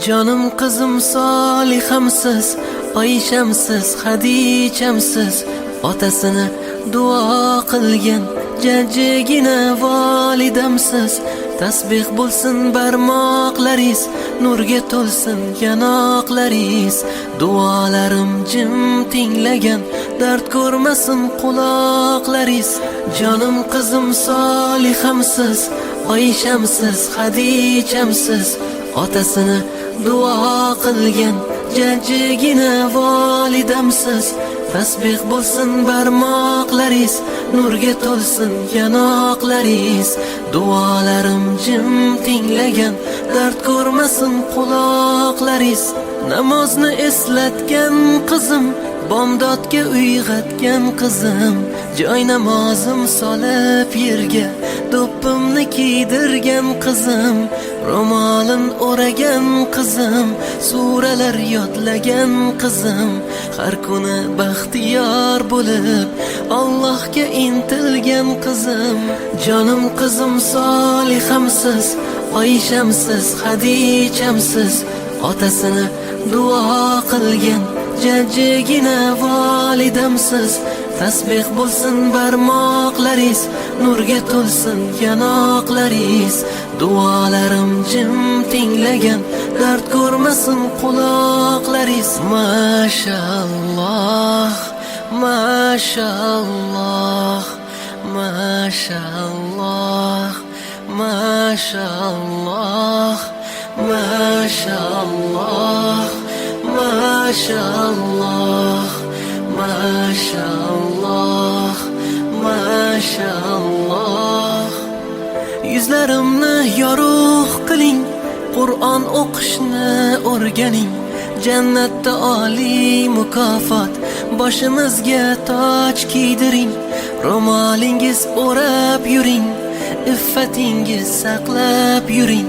Jonim qizim Solihamsiz, Oyshamsiz, Xadichamsiz, otasini duo qilgan jajjigina volidamsiz. Tasbih bo'lsin barmoqlaringiz, nurga to'lsin yanoqlaringiz. Duolarim jim tinglagan, dard ko'rmasin quloqlaringiz. Jonim qizim Solihamsiz, Oyshamsiz, Xadichamsiz, otasini duo qilgan jajjigina volidamsiz. Tasbih bo'lsin barmoqlaringiz, nurga to'lsin yanoqlaringiz. Duolarim jim tinglagan, dard ko'rmasin quloqlaringiz. Namozni eslatgan qizim, bomdodga uyg'otgan qizim, joy namozim solib yerga do'ppimni kiydirgan qizim, ro'molin o'ragan qizim, suralar yodlagan qizim, har kuni baxtiyor bo'lib Allohga intilgan qizim. Jonim qizim Solihamsiz, Oyshamsiz, Xadichamsiz, otasini duo qilgan jajjigina volidamsiz. Tasbih bo'lsin barmoqlaringiz, nurga to'lsin yanoqlaringiz. Duolarim jim tinglagan, dard ko'rmasin quloqlaringiz. Mashalloh, mashalloh, mashalloh, mashalloh, mashalloh, mashalloh, mashalloh, mashalloh. Yuzlarimni yorug' qiling, Qur'on o'qishni o'rganing. Jannatda oliy mukofot, boshimizga toj kiydiring. Ro'molingiz o'rab yuring, iffatingiz saqlab yuring.